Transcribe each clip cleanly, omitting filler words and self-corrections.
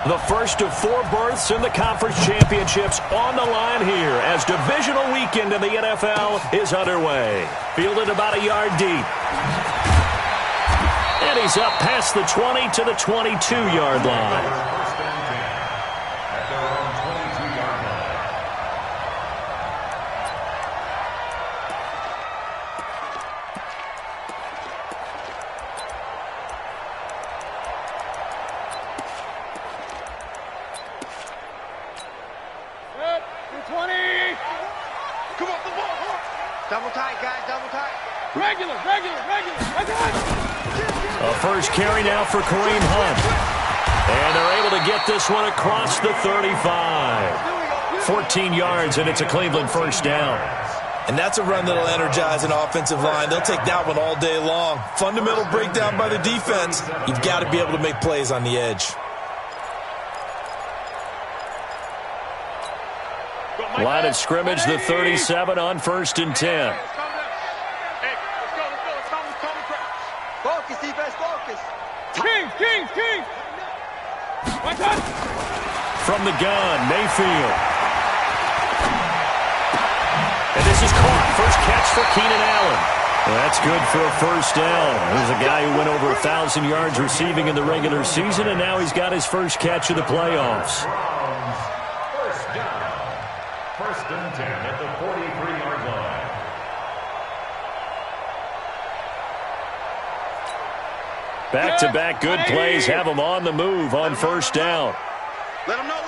The first of 4 berths in the conference championships on the line here as divisional weekend in the NFL is underway. Fielded about a yard deep. And he's up past the 20 to the 22-yard line. Double tight, guys, double tight. Regular. A first carry now for Kareem Hunt. And they're able to get this one across the 35. 14 yards, and it's a Cleveland first down. And that's a run that'll energize an offensive line. They'll take that one all day long. Fundamental breakdown by the defense. You've got to be able to make plays on the edge. Line of scrimmage, the 37 on 1st and 10. Focus, defense, focus. King. From the gun, Mayfield. And this is caught. First catch for Keenan Allen. That's good for a first down. There's a guy who went over 1,000 yards receiving in the regular season, and now he's got his first catch of the playoffs. First and 10 at the 43-yard line. Back-to-back good plays have him on the move on first down. Let him know.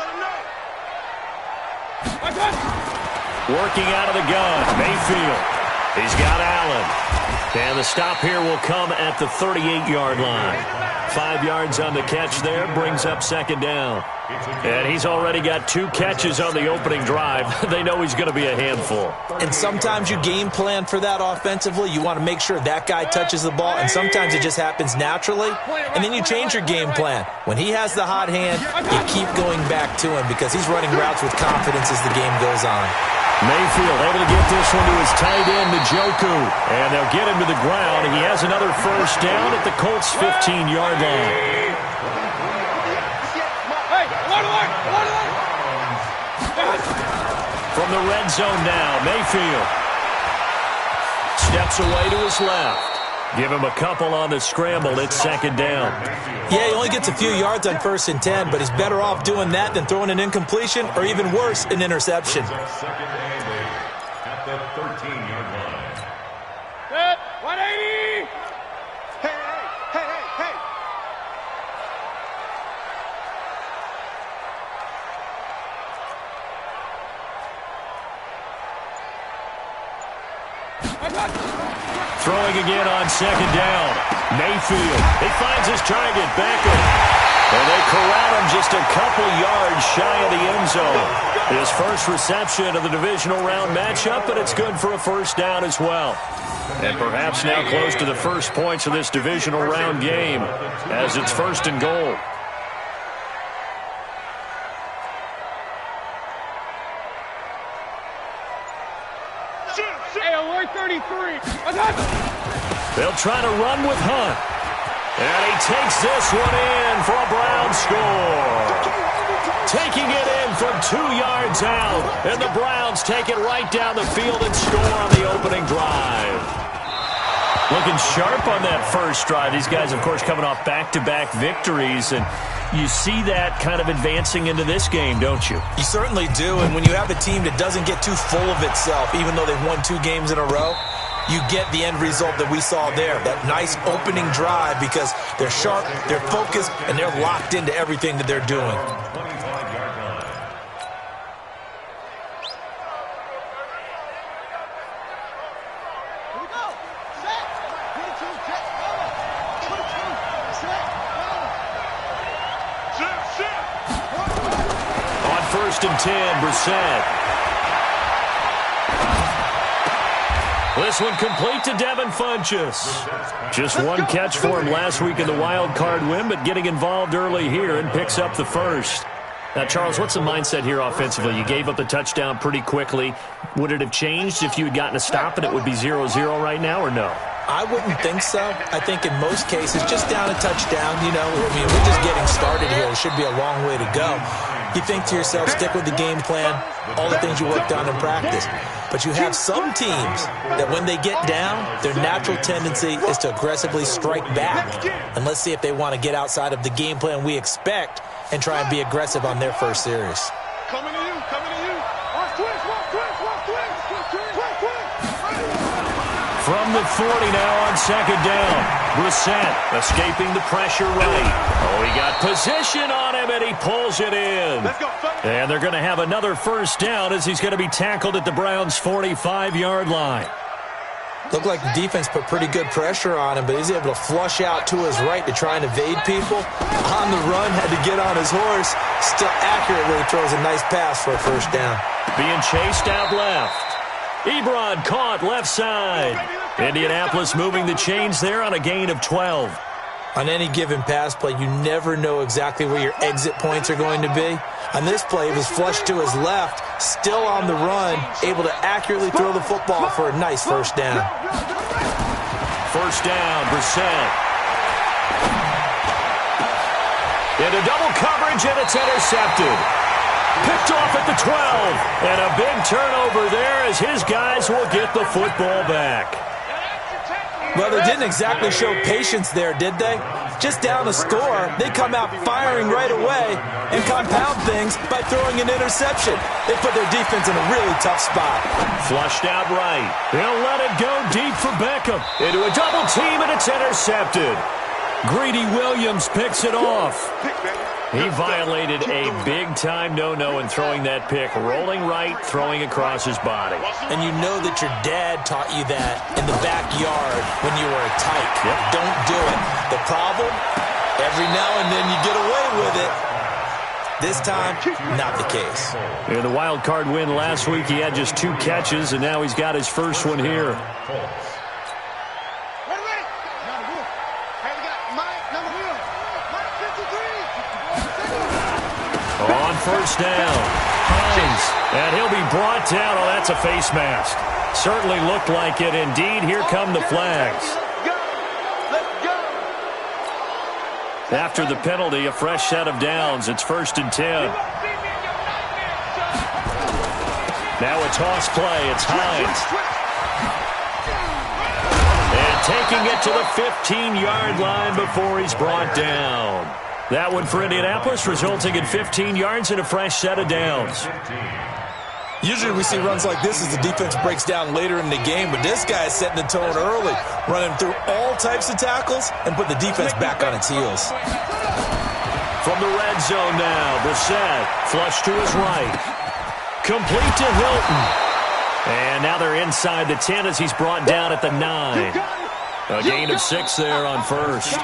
Working out of the gun, Mayfield. He's got Allen. And the stop here will come at the 38-yard line. 5 yards on the catch there, brings up second down. And he's already got 2 catches on the opening drive. They know he's going to be a handful. And sometimes you game plan for that offensively. You want to make sure that guy touches the ball, and sometimes it just happens naturally. And then you change your game plan. When he has the hot hand, you keep going back to him because he's running routes with confidence as the game goes on. Mayfield able to get this one to his tight end, Njoku. And they'll get him to the ground. He has another first down at the Colts' 15-yard line. From the red zone now, Mayfield steps away to his left. Give him a couple on the scramble. It's second down. Yeah, he only gets a few yards on 1st and 10, but he's better off doing that than throwing an incompletion or even worse, an interception. At the 13-yard line. Set, 180. Hey. Throwing again on second down. Mayfield. He finds his target, Beckham. And they corral him just a couple yards shy of the end zone. His first reception of the divisional round matchup, but it's good for a first down as well. And perhaps now close to the first points of this divisional round game as it's 1st and goal. Hey, alert 33. They'll try to run with Hunt. And he takes this one in for a Brown score. Taking it in from 2 yards out. And the Browns take it right down the field and score on the opening drive. Looking sharp on that first drive. These guys, of course, coming off back-to-back victories. And you see that kind of advancing into this game, don't you? You certainly do, and when you have a team that doesn't get too full of itself, even though they've won 2 games in a row, you get the end result that we saw there, that nice opening drive because they're sharp, they're focused, and they're locked into everything that they're doing. 25-yard line. Here we go. Set. 22, set. 22, set. On 1st and 10, Brissett. This one complete to Devin Funchess. Just one catch for him last week in the wild card win, but getting involved early here and picks up the first. Now, Charles, what's the mindset here offensively? You gave up the touchdown pretty quickly. Would it have changed if you had gotten a stop and it would be 0-0 right now, or no? I wouldn't think so. I think in most cases, just down a touchdown, you know, I mean, we're just getting started here. It should be a long way to go. You think to yourself, stick with the game plan, all the things you worked on in practice. But you have some teams that when they get down, their natural tendency is to aggressively strike back. And let's see if they want to get outside of the game plan we expect and try and be aggressive on their first series. Coming to you, coming to you. Watch twist, watch twist, watch twist. From the 40 now on second down. Brissett escaping the pressure right. Oh, he got position on him, and he pulls it in. Let's go, And they're going to have another first down as he's going to be tackled at the Browns' 45-yard line. Looked like the defense put pretty good pressure on him, but he's able to flush out to his right to try and evade people. On the run, had to get on his horse. Still accurately throws a nice pass for a first down. Being chased out left. Ebron caught left side. Indianapolis moving the chains there on a gain of 12. On any given pass play, you never know exactly where your exit points are going to be. On this play, it was flushed to his left, still on the run, able to accurately throw the football for a nice first down. First down, Brissett. Into double coverage, and it's intercepted. Picked off at the 12. And a big turnover there as his guys will get the football back. Well, they didn't exactly show patience there, did they? Just down a score, they come out firing right away and compound things by throwing an interception. They put their defense in a really tough spot. Flushed out right. They'll let it go deep for Beckham. Into a double team, and it's intercepted. Greedy Williams picks it off. He violated a big-time no-no in throwing that pick. Rolling right, throwing across his body. And you know that your dad taught you that in the backyard when you were a tyke. Yep. Don't do it. The problem? Every now and then you get away with it. This time, not the case. In the wild card win last week, he had just 2 catches, and now he's got his first one here. On first down, Hines, and he'll be brought down. Oh, that's a face mask. Certainly looked like it. Indeed, here come the flags. After the penalty, a fresh set of downs. It's 1st and 10. Now a toss play. It's Hines. And taking it to the 15-yard line before he's brought down. That one for Indianapolis, resulting in 15 yards and a fresh set of downs. Usually we see runs like this as the defense breaks down later in the game, but this guy is setting the tone early, running through all types of tackles and put the defense back on its heels. From the red zone now, Brissett flush to his right. Complete to Hilton. And now they're inside the 10 as he's brought down at the 9. A gain of 6 there on first.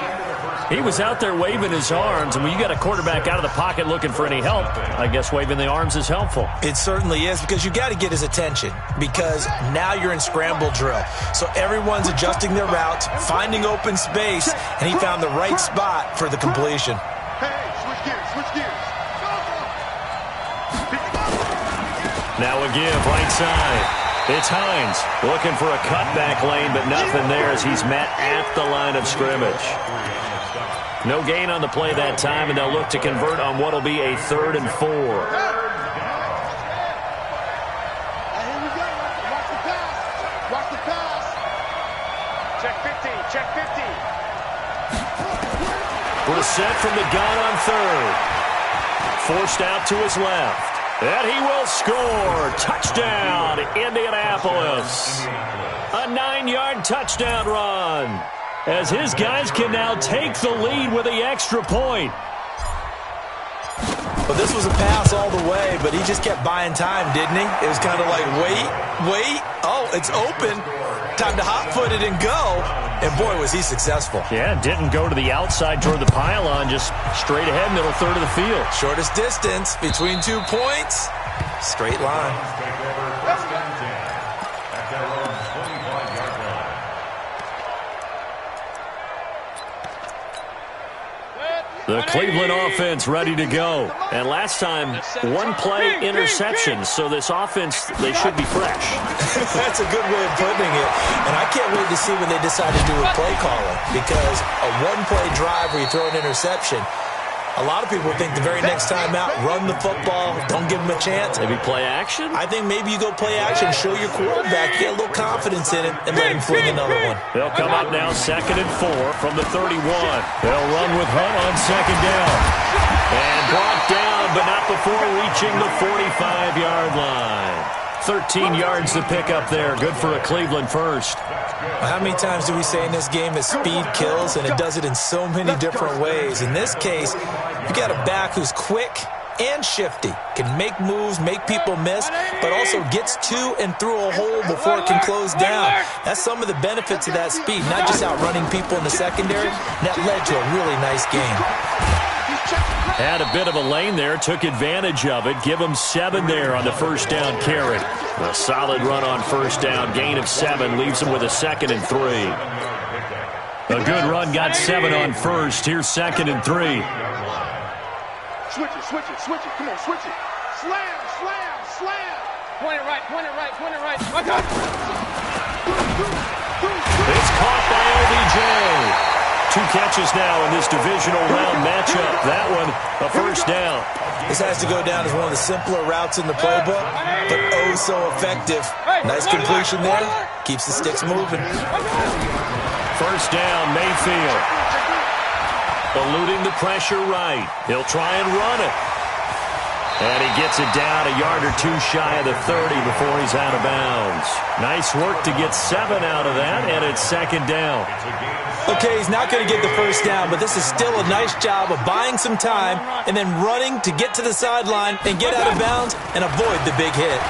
He was out there waving his arms, and when you got a quarterback out of the pocket looking for any help, I guess waving the arms is helpful. It certainly is, because you got to get his attention, because now you're in scramble drill. So everyone's adjusting their routes, finding open space, and he found the right spot for the completion. Hey, switch gears, switch gears. Now a give, right side. It's Hines looking for a cutback lane, but nothing there as he's met at the line of scrimmage. No gain on the play that time, and they'll look to convert on what will be a 3rd and 4. Here we go. Watch the pass. Watch the pass. Check 50. Check 50. Brissett from the gun on 3rd. Forced out to his left. And he will score. Touchdown, Indianapolis. A 9-yard touchdown run, as his guys can now take the lead with the extra point. Well, this was a pass all the way, but he just kept buying time, didn't he? It was kind of like, wait. Oh, it's open. Time to hot-foot it and go. And, boy, was he successful. Yeah, didn't go to the outside toward the pylon, just straight ahead, middle third of the field. Shortest distance between 2 points. Straight line. The Cleveland offense ready to go. And last time, one play interception. So this offense, they should be fresh. That's a good way of putting it. And I can't wait to see when they decide to do a play calling. Because a one-play drive where you throw an interception, a lot of people think the very next time out, run the football, don't give them a chance. Maybe play action? I think maybe you go play action, show your quarterback, get a little confidence in it, and let him fling another one. They'll come up now 2nd and 4 from the 31. They'll run with Hunt on 2nd down. And brought down, but not before reaching the 45-yard line. 13 yards to pick up there. Good for a Cleveland first. How many times do we say in this game that speed kills, and it does it in so many different ways? In this case, you got a back who's quick and shifty, can make moves, make people miss, but also gets to and through a hole before it can close down. That's some of the benefits of that speed, not just outrunning people in the secondary. That led to a really nice game. Had a bit of a lane there, took advantage of it. Give him 7 there on the first down carry. A solid run on first down, gain of 7, leaves him with a 2nd and 3. A good run, got 7 on first. Here's 2nd and 3. Switch it, switch it, switch it. Come on, switch it. Slam, slam, slam. Point it right, point it right, point it right. My God. It's caught by OBJ. 2 catches now in this divisional round matchup. That one, a first down. This has to go down as one of the simpler routes in the playbook, but oh so effective. Nice completion there. Keeps the sticks moving. First down, Mayfield. Eluding the pressure right. He'll try and run it. And he gets it down a yard or 2 shy of the 30 before he's out of bounds. Nice work to get 7 out of that, and it's 2nd down. Okay, he's not going to get the first down, but this is still a nice job of buying some time and then running to get to the sideline and get out of bounds and avoid the big hit.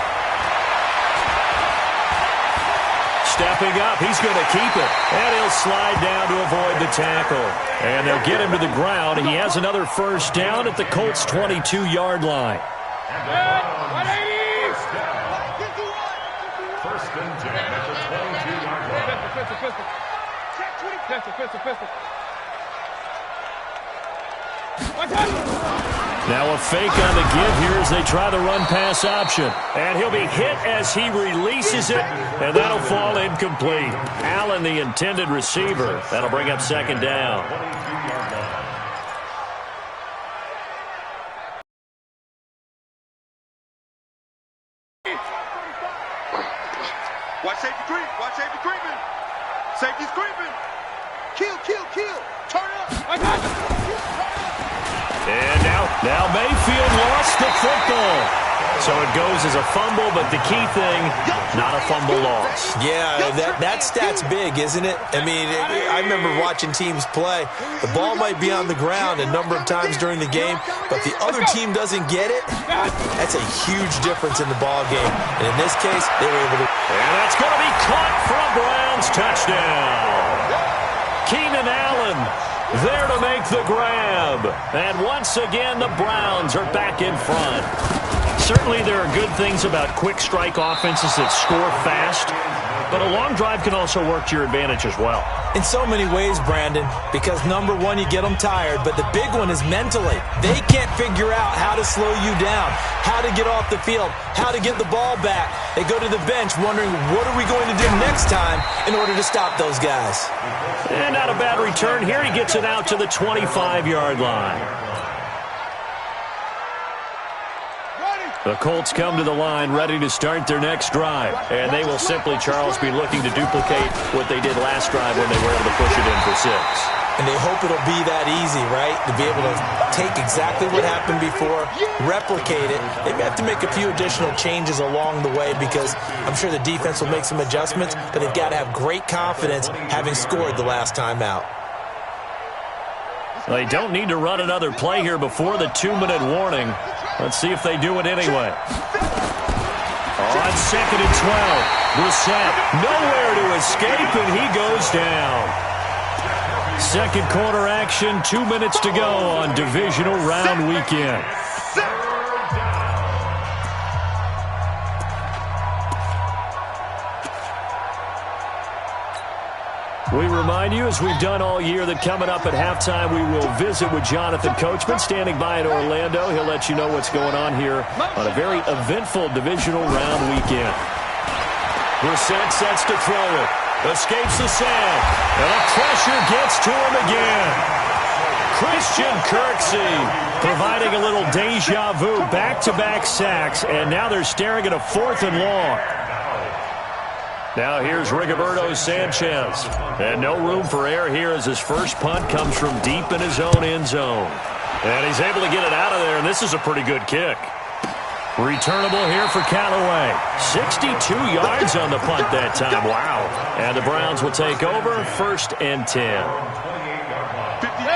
Stepping up, he's going to keep it. And he'll slide down to avoid the tackle. And they'll get him to the ground. He has another first down at the Colts' 22-yard line. First and 10 at the 22-yard line. Pistol. Now a fake on the give here as they try the run-pass option. And he'll be hit as he releases it, and that'll fall incomplete. Allen, the intended receiver. That'll bring up 2nd down. Watch safety creep. Watch safety creeping. Safety's creeping. Kill. Turn up. And now Mayfield lost the football. So it goes as a fumble, but the key thing, not a fumble loss. Yeah, that stat's big, isn't it? I mean, I remember watching teams play. The ball might be on the ground a number of times during the game, but the other team doesn't get it. That's a huge difference in the ball game. And in this case, they were able to. And that's going to be caught for a Browns touchdown. Keenan Allen there to make the grab. And once again, the Browns are back in front. Certainly there are good things about quick strike offenses that score fast, but a long drive can also work to your advantage as well. In so many ways, Brandon, because number one, you get them tired, but the big one is mentally. They can't figure out how to slow you down, how to get off the field, how to get the ball back. They go to the bench wondering, what are we going to do next time in order to stop those guys? And not a bad return here. He gets it out to the 25-yard line. The Colts come to the line ready to start their next drive. And they will simply, Charles, be looking to duplicate what they did last drive when they were able to push it in for 6. And they hope it'll be that easy, right? To be able to take exactly what happened before, replicate it. They may have to make a few additional changes along the way because I'm sure the defense will make some adjustments, but they've got to have great confidence having scored the last time out. They don't need to run another play here before the 2-minute warning. Let's see if they do it anyway. On 2nd and 12, Brissett nowhere to escape, and he goes down. Second quarter action, 2 minutes to go on divisional round weekend. We remind you, as we've done all year, that coming up at halftime, we will visit with Jonathan Coachman, standing by in Orlando. He'll let you know what's going on here on a very eventful divisional round weekend. Brissett sets to throw it. Escapes the sack. And the pressure gets to him again. Christian Kirksey providing a little deja vu. Back-to-back sacks. And now they're staring at a 4th and long. Now here's Rigoberto Sanchez. And no room for error here as his first punt comes from deep in his own end zone. And he's able to get it out of there, and this is a pretty good kick. Returnable here for Callaway. 62 yards on the punt that time. Wow. And the Browns will take over 1st and 10.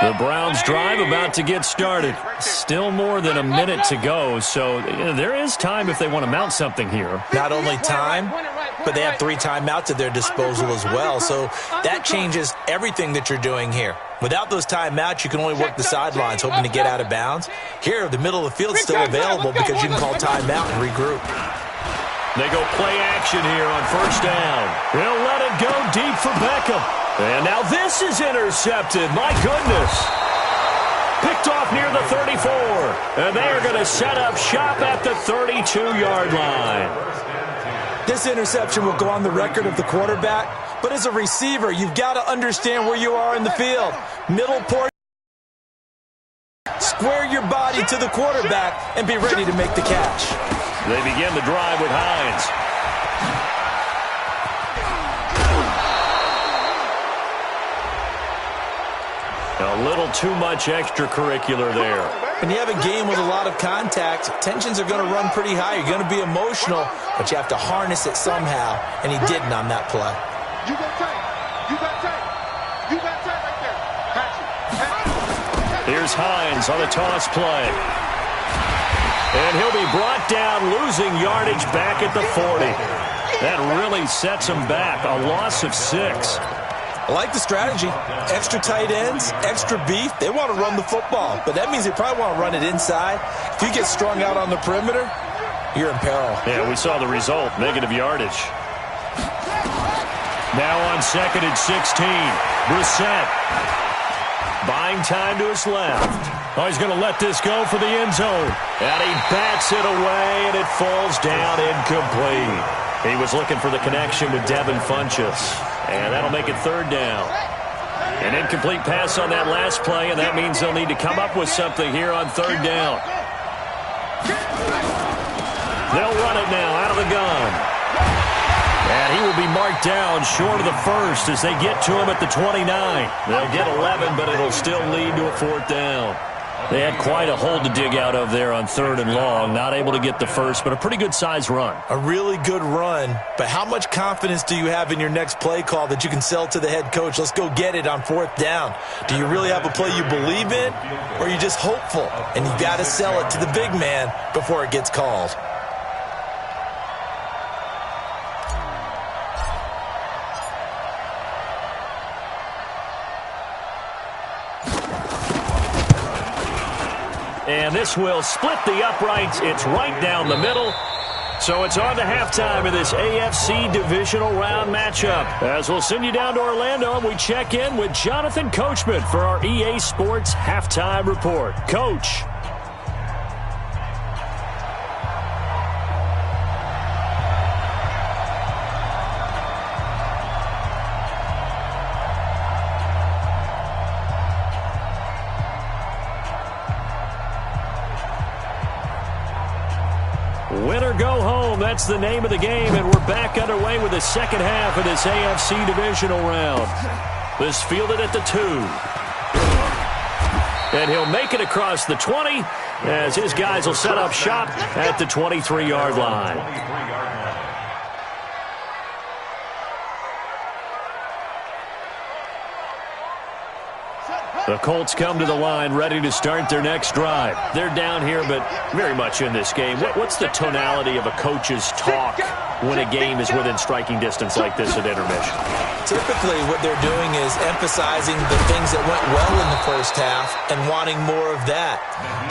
The Browns drive about to get started. Still more than a minute to go, so there is time if they want to mount something here. Not only time, but they have 3 timeouts at their disposal as well, so that changes everything that you're doing here. Without those timeouts, you can only work the sidelines, hoping to get out of bounds. Here, the middle of the field is still available because you can call timeout and regroup. They go play action here on 1st down. He'll let it go deep for Beckham. And now this is intercepted. My goodness. Picked off near the 34. And they are going to set up shop at the 32-yard line. This interception will go on the record of the quarterback, but as a receiver, you've got to understand where you are in the field. Middle portion. Square your body to the quarterback and be ready to make the catch. They begin the drive with Hines. A little too much extracurricular there. When you have a game with a lot of contact, tensions are going to run pretty high. You're going to be emotional, but you have to harness it somehow, and he didn't on that play. You got time. You got time. You got time right there. Catch it. Here's Hines on the toss play. And he'll be brought down, losing yardage back at the 40. That really sets him back. A loss of 6. I like the strategy. Extra tight ends, extra beef. They want to run the football, but that means they probably want to run it inside. If you get strung out on the perimeter, you're in peril. Yeah, we saw the result, negative yardage. Now on 2nd and 16, Brissett. Buying time to his left. Oh, he's going to let this go for the end zone. And he bats it away, and it falls down incomplete. He was looking for the connection with Devin Funchess. And that'll make it 3rd down. An incomplete pass on that last play, and that means they'll need to come up with something here on 3rd down. They'll run it now out of the gun. And he will be marked down short of the 1st as they get to him at the 29. They'll get 11, but it'll still lead to a 4th down. They had quite a hole to dig out of there on 3rd and long. Not able to get the 1st, but a pretty good size run. A really good run, but how much confidence do you have in your next play call that you can sell to the head coach? Let's go get it on 4th down. Do you really have a play you believe in, or are you just hopeful? And you got to sell it to the big man before it gets called. And this will split the uprights. It's right down the middle. So it's on to halftime of this AFC divisional round matchup. As we'll send you down to Orlando, and we check in with Jonathan Coachman for our EA Sports Halftime Report. Coach. Win or go home, that's the name of the game, and we're back underway with the second half of this AFC divisional round. This fielded at the 2. And he'll make it across the 20 as his guys will set up shop at the 23-yard line. The Colts come to the line ready to start their next drive. They're down here, but very much in this game. What's the tonality of a coach's talk when a game is within striking distance like this at intermission? Typically, what they're doing is emphasizing the things that went well in the first half and wanting more of that.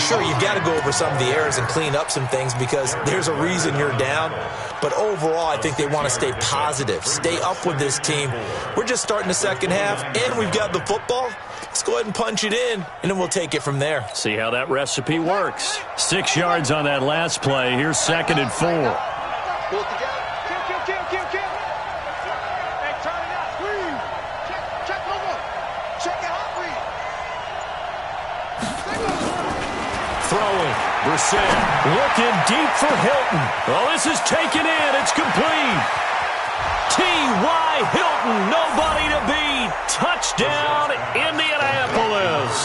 Sure, you've got to go over some of the errors and clean up some things because there's a reason you're down. But overall, I think they want to stay positive, stay up with this team. We're just starting the second half, and we've got the football. Let's go ahead and punch it in, and then we'll take it from there. See how that recipe works. 6 yards on that last play. Here's 2nd and 4. Pull it together. Kill. Hey, turn it out. Read. Check over. Check it out, read. Throwing. Brissett looking deep for Hilton. Oh, this is taken in. It's complete. T.Y. Hilton, nobody to beat. Touchdown, Indianapolis.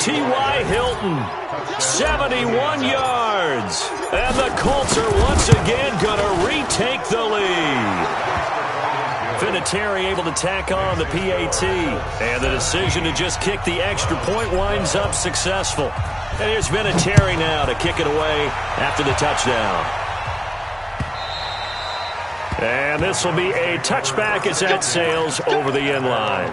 T.Y. Hilton, 71 yards. And the Colts are once again going to retake the lead. Vinatieri able to tack on the PAT. And the decision to just kick the extra point winds up successful. And here's Vinatieri now to kick it away after the touchdown. And this will be a touchback as that sails over the end line.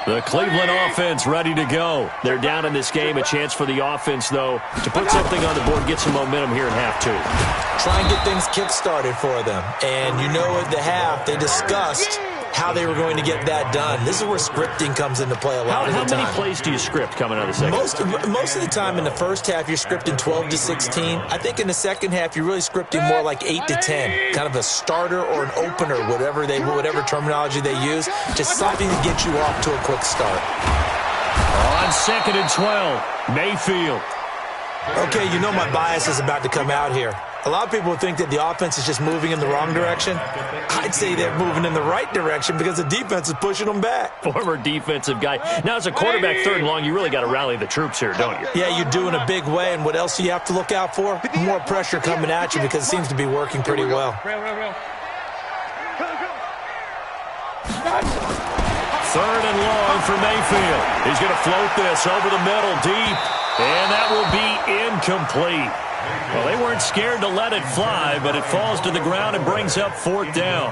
The Cleveland offense ready to go. They're down in this game. A chance for the offense, though, to put something on the board, get some momentum here in half two. Try and get things kick-started for them. And you know at the half, they discussed how they were going to get that done. This is where scripting comes into play a lot of the time. How many plays do you script coming out of the second? Most of the time in the first half, you're scripting 12 to 16. I think in the second half, you're really scripting more like 8 to 10. Kind of a starter or an opener, whatever terminology they use. Just something to get you off to a quick start. On 2nd and 12, Mayfield. Okay, you know my bias is about to come out here. A lot of people think that the offense is just moving in the wrong direction. I'd say they're moving in the right direction because the defense is pushing them back. Former defensive guy. Now, as a quarterback, 3rd and long, you really got to rally the troops here, don't you? Yeah, you do in a big way. And what else do you have to look out for? More pressure coming at you because it seems to be working pretty well. Real. 3rd and long for Mayfield. He's going to float this over the middle deep. And that will be incomplete. Well, they weren't scared to let it fly, but it falls to the ground and brings up 4th down.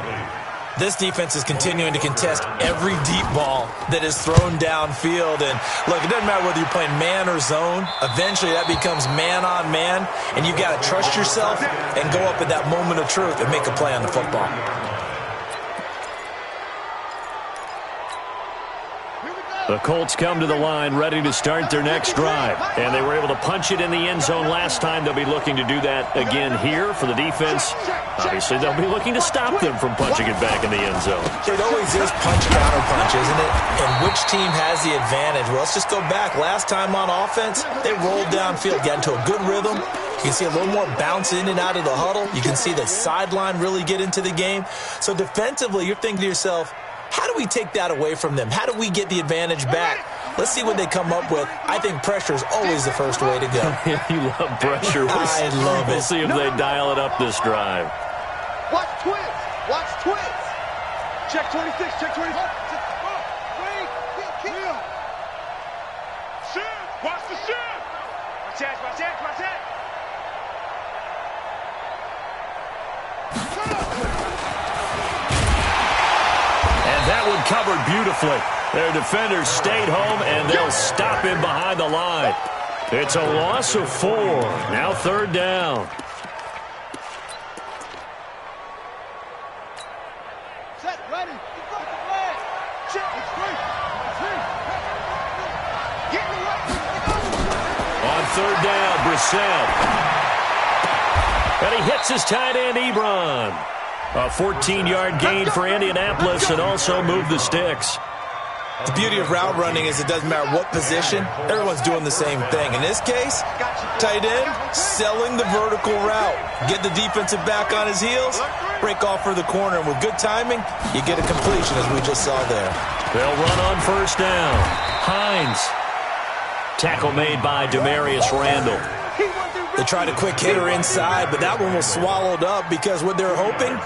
This defense is continuing to contest every deep ball that is thrown downfield. And, look, it doesn't matter whether you're playing man or zone. Eventually, that becomes man-on-man, and you've got to trust yourself and go up at that moment of truth and make a play on the football. The Colts come to the line ready to start their next drive. And they were able to punch it in the end zone last time. They'll be looking to do that again here for the defense. Obviously, they'll be looking to stop them from punching it back in the end zone. It always is punch-counter-punch, isn't it? And which team has the advantage? Well, let's just go back. Last time on offense, they rolled downfield, got into a good rhythm. You can see a little more bounce in and out of the huddle. You can see the sideline really get into the game. So defensively, you're thinking to yourself, how do we take that away from them? How do we get the advantage back? Let's see what they come up with. I think pressure is always the first way to go. You love pressure. I love it. We'll see if they dial it up this drive. Watch twins. Watch twins. Check 26. Check 26. Wait. Kill. Shift. Watch the shift. Watch that. And that one covered beautifully. Their defenders stayed home, and they'll stop him behind the line. It's a loss of 4. Now 3rd down. Set. Ready. On 3rd down, Brissett. And he hits his tight end, Ebron. A 14-yard gain for Indianapolis and also moved the sticks. The beauty of route running is it doesn't matter what position, everyone's doing the same thing. In this case, tight end, selling the vertical route. Get the defensive back on his heels, break off for the corner. And with good timing, you get a completion as we just saw there. They'll run on 1st down. Hines. Tackle made by Demarius Randall. They tried a quick hitter inside, but that one was swallowed up because what they're hoping,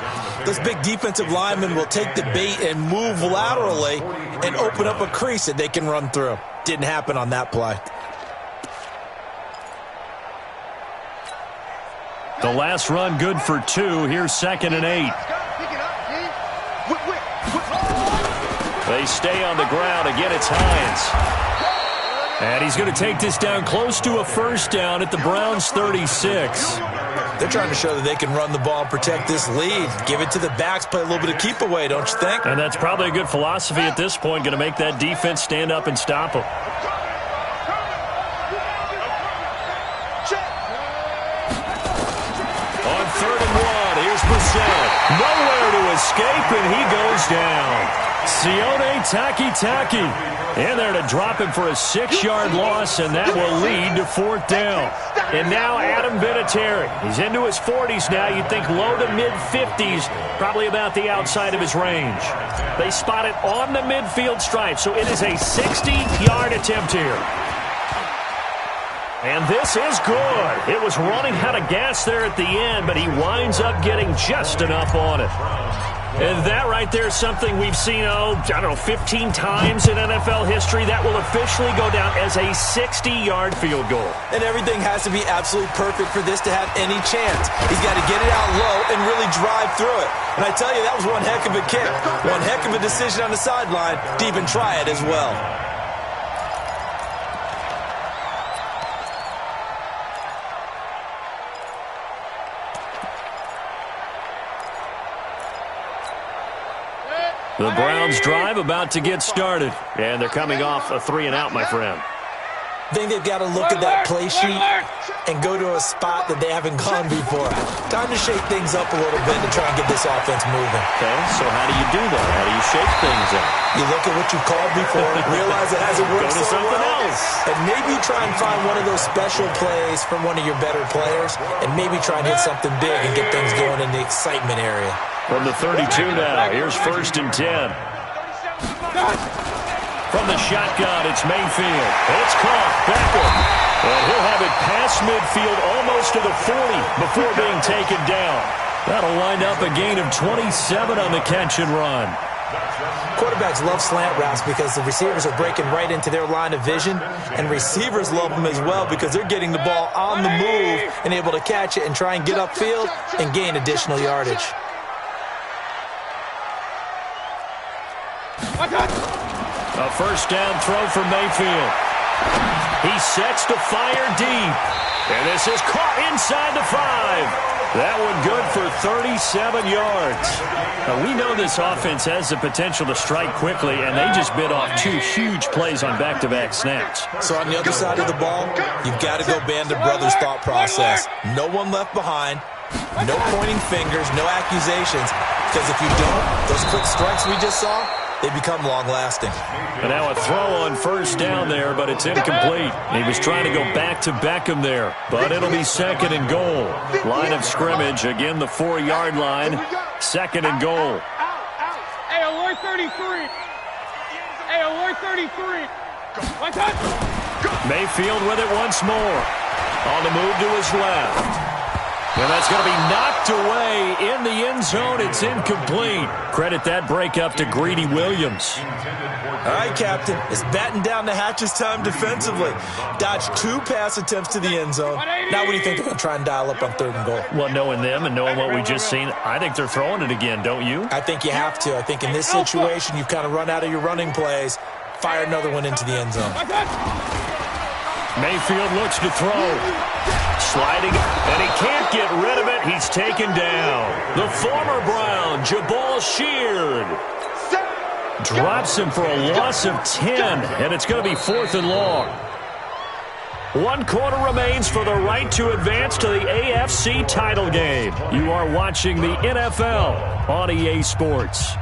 those big defensive linemen will take the bait and move laterally and open up a crease that they can run through. Didn't happen on that play. The last run good for 2. Here's 2nd and 8. They stay on the ground. Again, it's Hines. And he's going to take this down close to a first down at the Browns' 36. They're trying to show that they can run the ball and protect this lead. Give it to the backs, play a little bit of keep away, don't you think? And that's probably a good philosophy at this point, going to make that defense stand up and stop them. On 3rd and 1, here's Brissett. Nowhere to escape, and he goes down. Sione Takitaki in there to drop him for a 6-yard loss, and that will lead to 4th down. And now Adam Vinatieri. He's into his 40s now. You'd think low to mid-50s, probably about the outside of his range. They spot it on the midfield stripe, so it is a 60-yard attempt here. And this is good. It was running out of gas there at the end, but he winds up getting just enough on it. And that right there is something we've seen, 15 times in NFL history. That will officially go down as a 60-yard field goal. And everything has to be absolutely perfect for this to have any chance. He's got to get it out low and really drive through it. And I tell you, that was one heck of a kick. One heck of a decision on the sideline to even try it as well. The Browns drive about to get started. And they're coming off a 3-and-out, my friend. I think they've got to look at that play sheet and go to a spot that they haven't gone before. Time to shake things up a little bit to try and get this offense moving. Okay, so how do you do that? How do you shake things up? You look at what you called before, realize it hasn't worked Go to so something well, else. and maybe try and find one of those special plays from one of your better players, and maybe try and hit something big and get things going in the excitement area. From the 32 now, here's 1st and 10. From the shotgun, it's Mayfield. It's caught. Beckham. And he'll have it past midfield almost to the 40 before being taken down. That'll wind up a gain of 27 on the catch and run. Quarterbacks love slant routes because the receivers are breaking right into their line of vision, and receivers love them as well because they're getting the ball on the move and able to catch it and try and get upfield and gain additional yardage. A first down throw for Mayfield. He sets to fire deep. And this is caught inside the 5. That one good for 37 yards. Now, we know this offense has the potential to strike quickly, and they just bit off 2 huge plays on back-to-back snaps. So on the other side of the ball, you've got to go Band of Brothers thought process. No one left behind. No pointing fingers, no accusations. Because if you don't, those quick strikes we just saw, they become long-lasting. And now a throw on first down there, but it's incomplete. He was trying to go back to Beckham there, but it'll be 2nd and goal. Line of scrimmage, again the 4-yard line. 2nd and goal. Hey, alert 33. Hey, alert 33. One touch. Mayfield with it once more. On the move to his left. And that's going to be knocked away in the end zone. It's incomplete. Credit that breakup to Greedy Williams. All right, Captain. It's batten down the hatches time defensively. Dodged 2 pass attempts to the end zone. Now what do you think they're going to try and dial up on 3rd and goal? Well, knowing them and knowing what we just seen, I think they're throwing it again, don't you? I think you have to. I think in this situation, you've kind of run out of your running plays. Fire another one into the end zone. Mayfield looks to throw. Sliding, and he can't get rid of it. He's taken down. The former Brown, Jabal Sheard, drops him for a loss of 10, and it's going to be 4th and long. 1 quarter remains for the right to advance to the AFC title game. You are watching the NFL on EA Sports.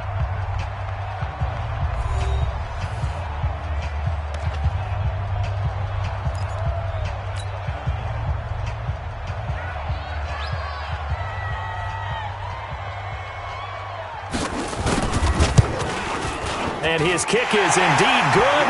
And his kick is indeed good,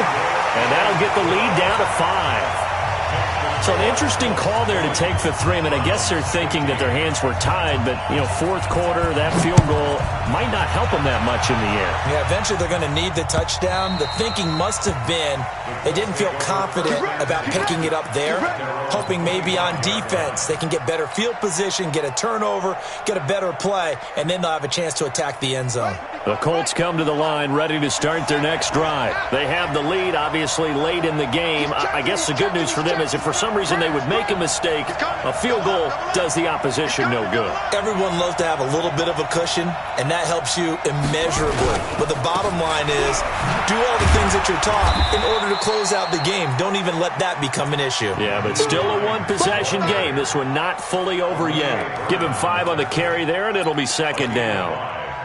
and that'll get the lead down to 5. So an interesting call there to take the 3. I mean, I guess they're thinking that their hands were tied, but, you know, fourth quarter, that field goal might not help them that much in the air. Yeah, eventually they're going to need the touchdown. The thinking must have been they didn't feel confident about picking it up there, hoping maybe on defense they can get better field position, get a turnover, get a better play, and then they'll have a chance to attack the end zone. The Colts come to the line ready to start their next drive. They have the lead, obviously, late in the game. I guess the good news for them is if for some reason they would make a mistake, a field goal does the opposition no good. Everyone loves to have a little bit of a cushion, and that helps you immeasurably. But the bottom line is do all the things that you're taught in order to close out the game. Don't even let that become an issue. Yeah, but still a one-possession game. This one not fully over yet. Give him 5 on the carry there, and it'll be second down.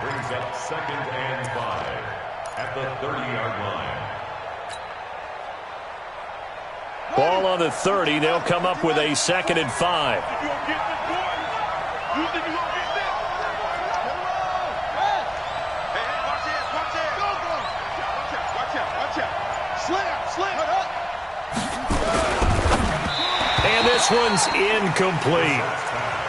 Brings up 2nd and 5 at the 30-yard line. Ball on the 30. They'll come up with a 2nd and 5. And this one's incomplete.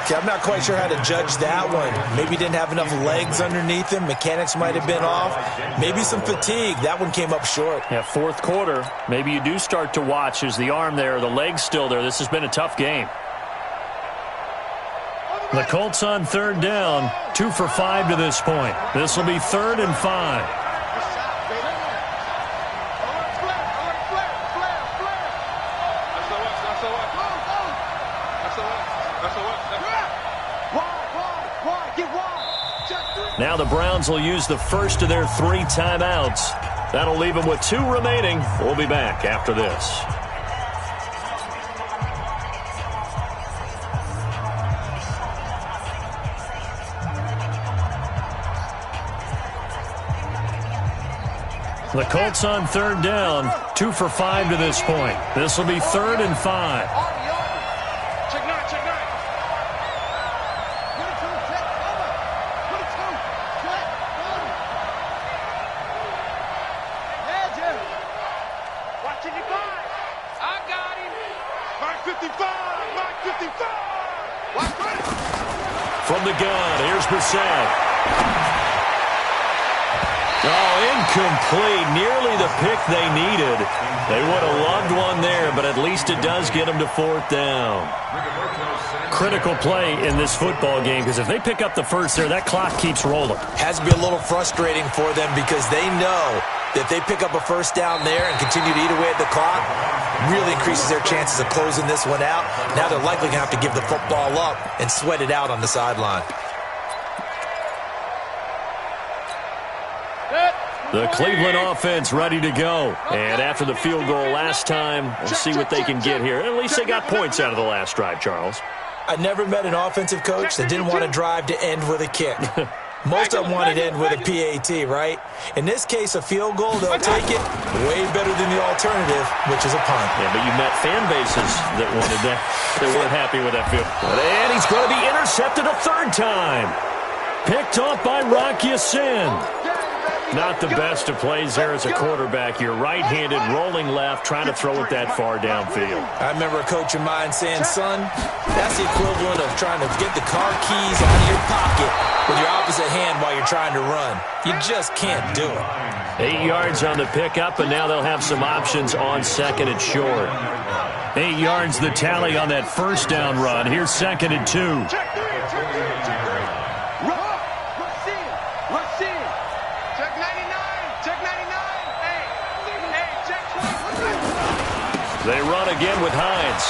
See, I'm not quite sure how to judge that one. Maybe didn't have enough legs underneath him. Mechanics might have been off. Maybe some fatigue. That one came up short. Yeah, fourth quarter. Maybe you do start to watch. Is the arm there, the leg's still there? This has been a tough game. The Colts on 3rd down. 2 for 5 to this point. This will be 3rd and 5. Now the Browns will use the first of their 3 timeouts. That'll leave them with 2 remaining. We'll be back after this. The Colts on 3rd down. 2 for 5 to this point. This will be 3rd and 5. From the gun, here's Brissett. Oh, incomplete. Nearly the pick they needed. They would have loved one there, but at least it does get them to 4th down. Critical play in this football game, because if they pick up the first there, that clock keeps rolling. Has to be a little frustrating for them because they know that if they pick up a first down there and continue to eat away at the clock, really increases their chances of closing this one out. Now they're likely going to have to give the football up and sweat it out on the sideline. The Cleveland offense ready to go. And after the field goal last time, we'll see what they can get here. At least they got points out of the last drive, Charles. I never met an offensive coach that didn't want to drive to end with a kick. Most of them wanted to end with a PAT, right? In this case, a field goal, they'll take it way better than the alternative, which is a punt. Yeah, but you met fan bases that wanted that. They weren't happy with that field. And he's going to be intercepted a 3rd time. Picked off by Rock Ya-Sin. Not the best of plays there as a quarterback. You're right-handed, rolling left, trying to throw it that far downfield. I remember a coach of mine saying, son, that's the equivalent of trying to get the car keys out of your pocket with your opposite hand while you're trying to run. You just can't do it. 8 yards on the pickup, and now they'll have some options on 2nd and short. 8 yards the tally on that first down run. Here's 2nd and 2. They run again with Hines.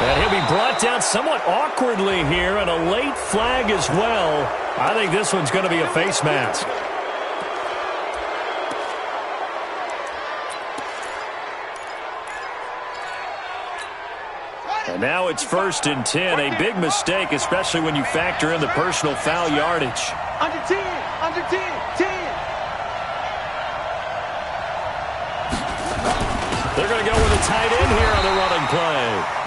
And he'll be brought down somewhat awkwardly here, and a late flag as well. I think this one's going to be a face mask. And now it's 1st and 10. A big mistake, especially when you factor in the personal foul yardage. Under 10, under 10, 10. They're going to go with a tight end here on the running play.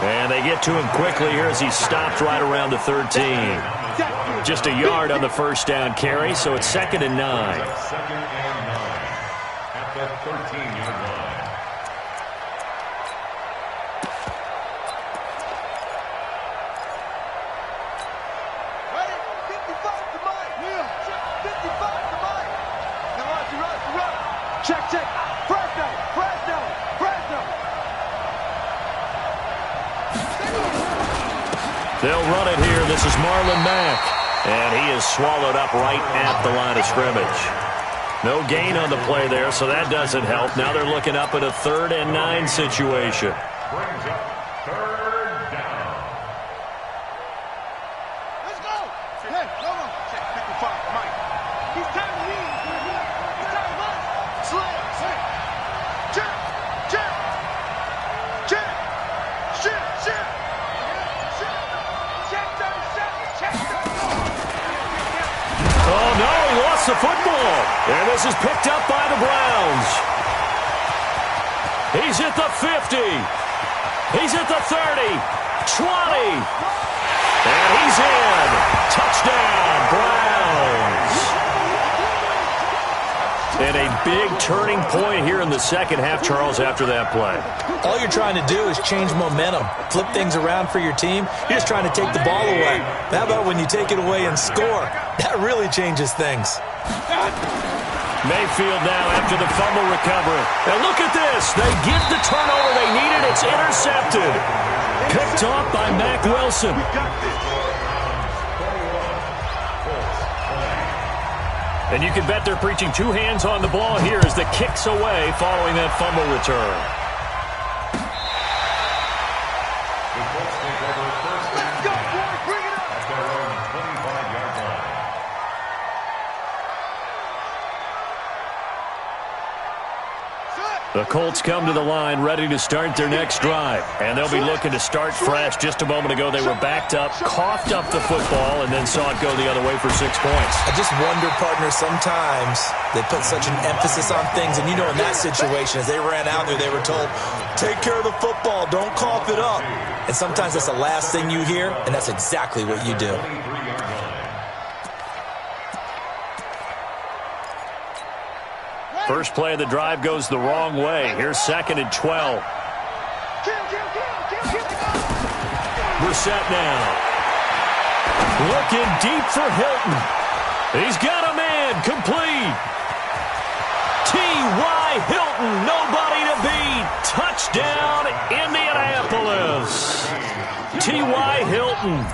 And they get to him quickly here as he stopped right around the 13. Just a yard on the first down carry, so it's 2nd and 9. 2nd and 9 at the 13-yard line. They'll run it here. This is Marlon Mack. And he is swallowed up right at the line of scrimmage. No gain on the play there, so that doesn't help. Now they're looking up at a 3rd and 9 situation. Brings up 3rd down. Let's go. Hey, come on. Check 55, Mike. He's time to lead. He's time to run. Slay. Check. Check. Check. Shit. Shit. Check 37. Check 37. Oh, no, he lost the football. And this is picked up by the Browns. He's at the 50. He's at the 30. 20. And he's in. Touchdown, Browns. And a big turning point here in the second half, Charles, after that play. All you're trying to do is change momentum, flip things around for your team. You're just trying to take the ball away. How about when you take it away and score? That really changes things. Mayfield now after the fumble recovery. And look at this. They get the turnover they needed. It's intercepted. Picked off by Mack Wilson. And you can bet they're preaching 2 hands on the ball here as the kick's away following that fumble return. Let's go, boy. Bring it up. At their own 25-yard line. The Colts come to the line ready to start their next drive. And they'll be looking to start fresh. Just a moment ago, they were backed up, coughed up the football, and then saw it go the other way for 6 points. I just wonder, partner, sometimes they put such an emphasis on things. And, you know, in that situation, as they ran out there, they were told, take care of the football, don't cough it up. And sometimes that's the last thing you hear, and that's exactly what you do. First play of the drive goes the wrong way. Here's 2nd and 12. Brissett now. Looking deep for Hilton. He's got a man complete. T.Y. Hilton, nobody to beat. Touchdown, Indianapolis. T.Y. Hilton,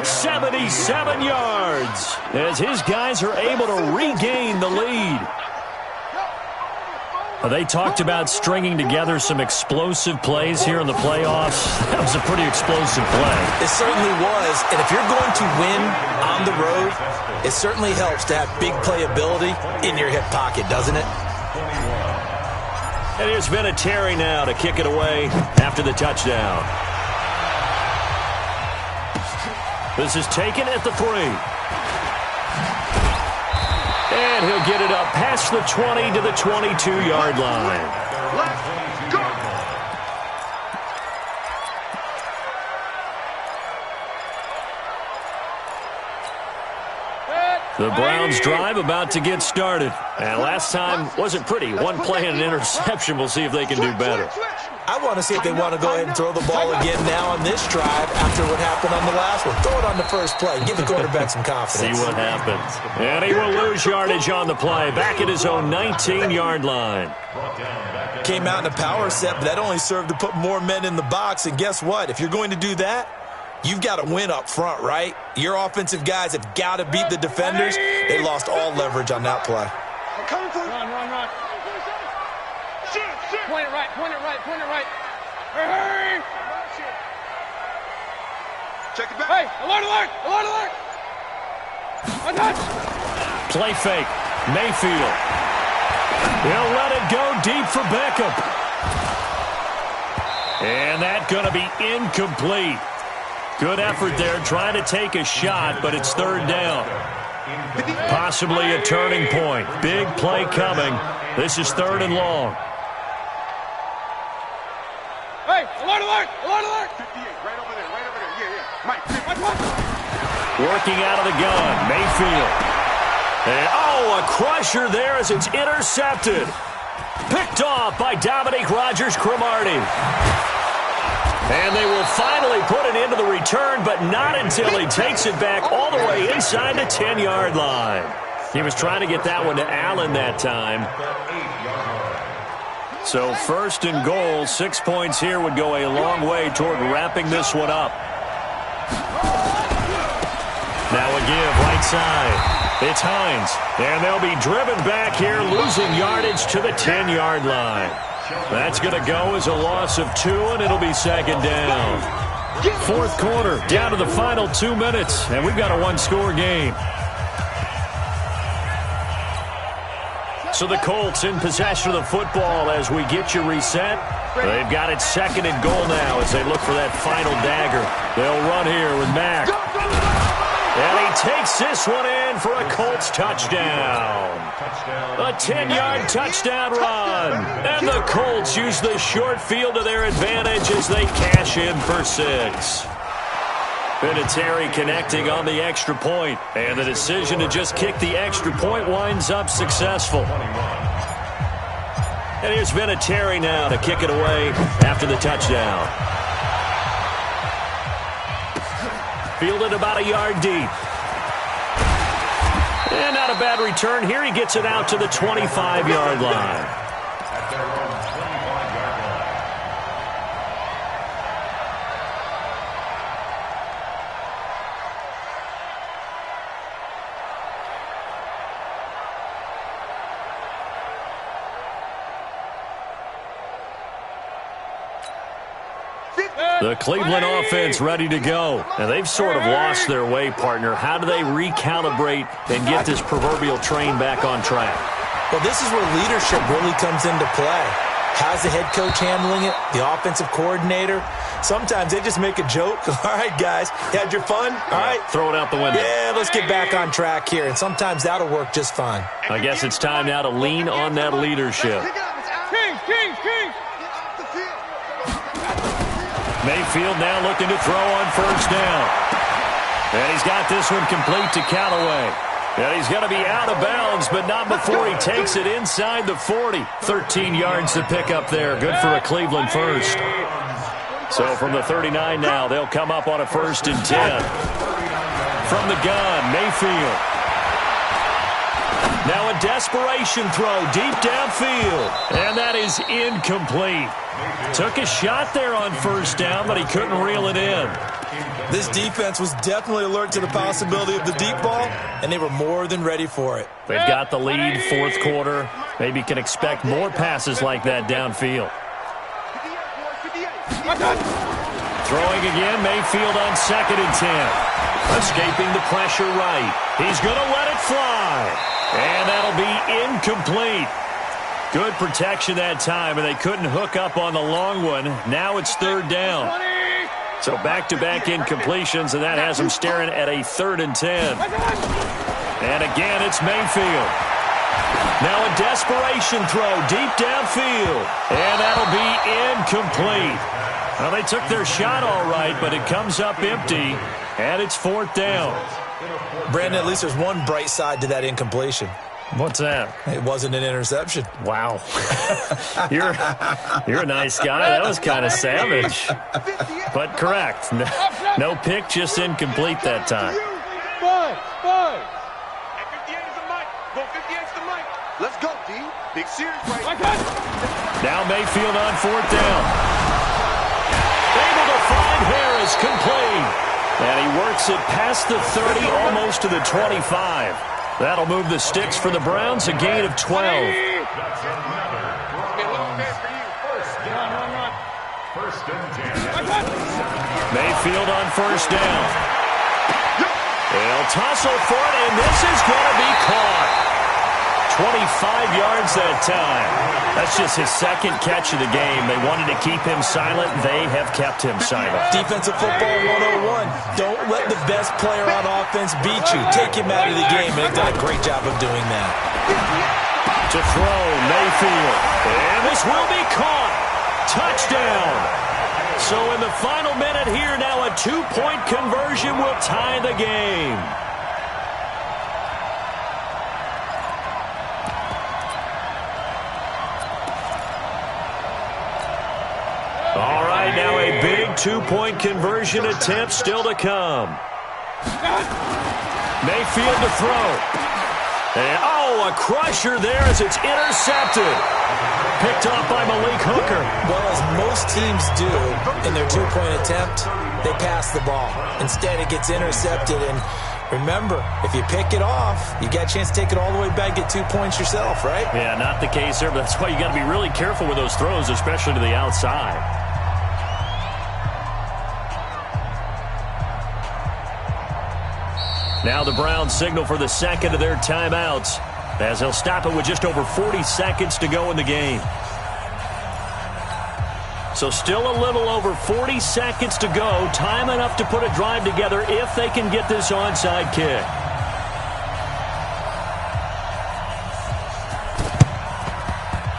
77 yards, as his guys are able to regain the lead. They talked about stringing together some explosive plays here in the playoffs. That was a pretty explosive play. It certainly was. And if you're going to win on the road, it certainly helps to have big playability in your hip pocket, doesn't it? And here's Vinatieri now to kick it away after the touchdown. This is taken at the 3. And he'll get it up past the 20 to the 22-yard line. Let's go. The Browns drive about to get started. And last time wasn't pretty. One play and an interception. We'll see if they can do better. I want to see if they want to go ahead and throw the ball again now on this drive after what happened on the last one. Throw it on the first play. Give the quarterback some confidence. See what happens. And he will lose yardage on the play. Back at his own 19-yard line. Came out in a power set, but that only served to put more men in the box. And guess what? If you're going to do that, you've got to win up front, right? Your offensive guys have got to beat the defenders. They lost all leverage on that play. Run. Point it right, point it right. Hurry! Check it back. Hey, alert! One touch! Play fake. Mayfield. He'll let it go deep for Beckham. And that's going to be incomplete. Good effort there, trying to take a shot, but it's 3rd down. Possibly a turning point. Big play coming. This is 3rd and long. Hey, alert! 58, right over there. Yeah. Mike, Working out of the gun, Mayfield. And, a crusher there as it's intercepted. Picked off by Dominique Rodgers-Cromartie. And they will finally put it into the return, but not until he takes it back all the way inside the 10-yard line. He was trying to get that one to Allen that time. So 1st and goal, 6 points here would go a long way toward wrapping this one up. give right side. It's Hines, and they'll be driven back here, losing yardage to the 10-yard line. That's going to go as a loss of 2, and it'll be second down. Fourth quarter, down to the final 2 minutes, and we've got a one-score game. So the Colts in possession of the football as we get you reset. They've got it second and goal now as they look for that final dagger. They'll run here with Mack. And he takes this one in for a Colts touchdown. A 10-yard touchdown run. And the Colts use the short field to their advantage as they cash in for 6. Vinatieri connecting on the extra point, and the decision to just kick the extra point winds up successful. And here's Vinatieri now to kick it away after the touchdown. Fielded about a yard deep. And not a bad return here. He gets it out to the 25-yard line. The Cleveland offense ready to go. And they've sort of lost their way, partner. How do they recalibrate and get this proverbial train back on track? Well, this is where leadership really comes into play. How's the head coach handling it? The offensive coordinator? Sometimes they just make a joke. All right, guys, you had your fun? All right. Throw it out the window. Yeah, let's get back on track here. And sometimes that'll work just fine. I guess it's time now to lean on that leadership. Kings! Mayfield now looking to throw on first down. And he's got this one complete to Callaway. And he's going to be out of bounds, but not before he takes it inside the 40. 13 yards to pick up there. Good for a Cleveland first. So from the 39 now, they'll come up on a 1st and 10. From the gun, Mayfield. Now a desperation throw deep downfield. And that is incomplete. Took a shot there on first down, but he couldn't reel it in. This defense was definitely alert to the possibility of the deep ball, and they were more than ready for it. They've got the lead, fourth quarter. Maybe can expect more passes like that downfield. Throwing again, Mayfield on 2nd and 10. Escaping the pressure right. He's going to let it fly. And that'll be incomplete. Good protection that time, and they couldn't hook up on the long one. Now it's 3rd down. So back-to-back incompletions, and that has them staring at a 3rd and 10. And again, it's Mayfield. Now a desperation throw deep downfield. And that'll be incomplete. Well, they took their shot all right, but it comes up empty, and it's 4th down. Brandon, at least there's one bright side to that incompletion. What's that? It wasn't an interception. Wow. You're a nice guy. That was kind of savage. But correct. No pick, just incomplete that time. Five. 58 is the mic. Go 58 is the mic. Let's go, D. Big series right. Now Mayfield on 4th down. Able to find Harris, complete. And he works it past the 30, almost to the 25. That'll move the sticks for the Browns, a gain of 12. Mayfield on first down. They'll tussle for it, and this is going to be caught. 25 yards that time. That's just his 2nd catch of the game. They wanted to keep him silent. They have kept him silent. Defensive football 101. Don't let the best player on offense beat you. Take him out of the game, and they've done a great job of doing that. To throw, Mayfield. And this will be caught. Touchdown. So in the final minute here, now a 2-point conversion will tie the game. All right, now a big 2-point conversion attempt still to come. Mayfield to throw. And, a crusher there as it's intercepted. Picked off by Malik Hooker. Well, as most teams do in their 2-point attempt, they pass the ball. Instead, it gets intercepted, and Remember, if you pick it off, you got a chance to take it all the way back, get 2 points yourself, right? Yeah, not the case there, but that's why you got to be really careful with those throws, especially to the outside. Now the Browns signal for the second of their timeouts, as they'll stop it with just over 40 seconds to go in the game. So still a little over 40 seconds to go. Time enough to put a drive together if they can get this onside kick.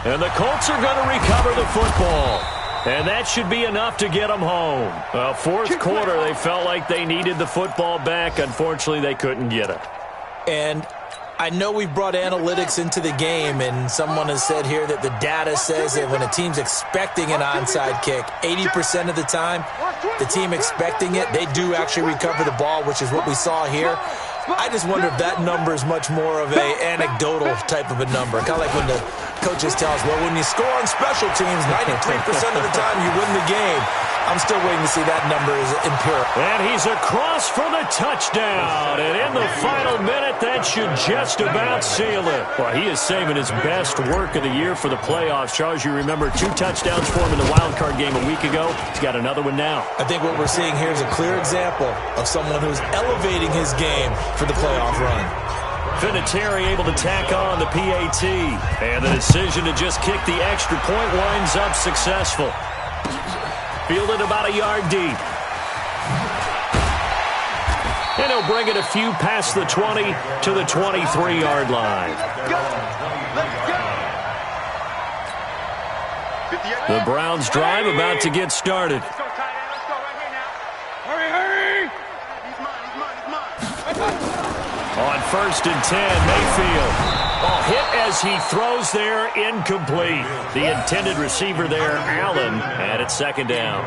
And the Colts are going to recover the football. And that should be enough to get them home. Fourth quarter, they felt like they needed the football back. Unfortunately, they couldn't get it. And I know we brought analytics into the game, and someone has said here that the data says that when a team's expecting an onside kick, 80% of the time, the team expecting it, they do actually recover the ball, which is what we saw here. I just wonder if that number is much more of an anecdotal type of a number. Kind of like when the coaches tell us, well, when you score on special teams, 93% of the time you win the game. I'm still waiting to see that number is empirical. And he's across for the touchdown. And in the final minute, that should just about seal it. Well, he is saving his best work of the year for the playoffs. Charles, you remember 2 touchdowns for him in the wild card game a week ago. He's got another one now. I think what we're seeing here is a clear example of someone who's elevating his game for the playoff run. Vinatieri able to tack on the PAT. And the decision to just kick the extra point winds up successful. Fielded about a yard deep. And he'll bring it a few past the 20 to the 23-yard line. The Browns drive about to get started. Hurry, hurry! On 1st and 10, Mayfield. Oh, hit as he throws there, incomplete. The intended receiver there, Allen, and it's 2nd down.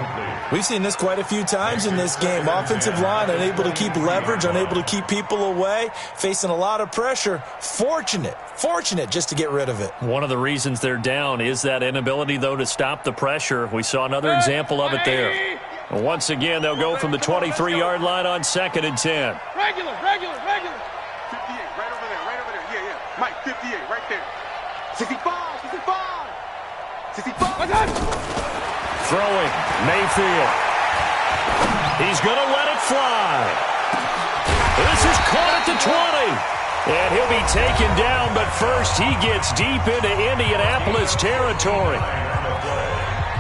We've seen this quite a few times in this game. Offensive line unable to keep leverage, unable to keep people away, facing a lot of pressure. Fortunate just to get rid of it. One of the reasons they're down is that inability, though, to stop the pressure. We saw another example of it there. And once again, they'll go from the 23-yard line on 2nd and 10. Regular. 58, right over there. Yeah. Mike, 58, right there. 65. 65. Throwing, Mayfield. He's going to let it fly. This is caught at the 20. And he'll be taken down, but first he gets deep into Indianapolis territory.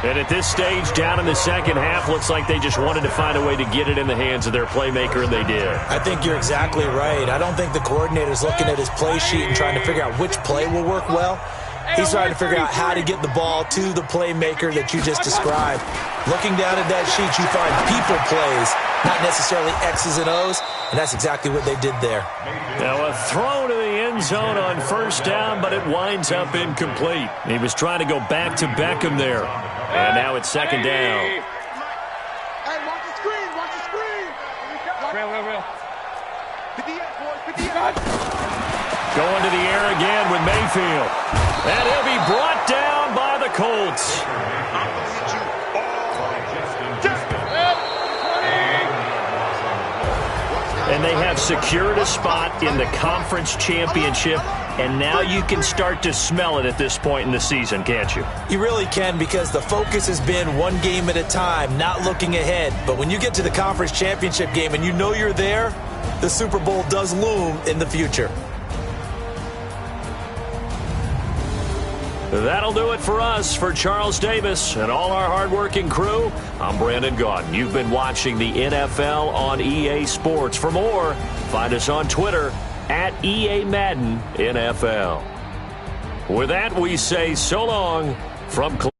And at this stage, down in the second half, looks like they just wanted to find a way to get it in the hands of their playmaker, and they did. I think you're exactly right. I don't think the coordinator's looking at his play sheet and trying to figure out which play will work well. He's trying to figure out how to get the ball to the playmaker that you just described. Looking down at that sheet, you find people plays, not necessarily X's and O's, and that's exactly what they did there. Now a throw to the end zone on 1st down, but it winds up incomplete. He was trying to go back to Beckham there. And now it's 2nd down. Hey, watch the screen. Real. 58, boys, 58. Going to the air again with Mayfield. And he'll be brought down by the Colts. And they have secured a spot in the conference championship, and now you can start to smell it at this point in the season, can't you? You really can, because the focus has been one game at a time, not looking ahead. But when you get to the conference championship game and you know you're there, the Super Bowl does loom in the future. That'll do it for us. For Charles Davis and all our hardworking crew, I'm Brandon Gaudin. You've been watching the NFL on EA Sports. For more, find us on Twitter at EA Madden NFL. With that, we say so long from Cleveland.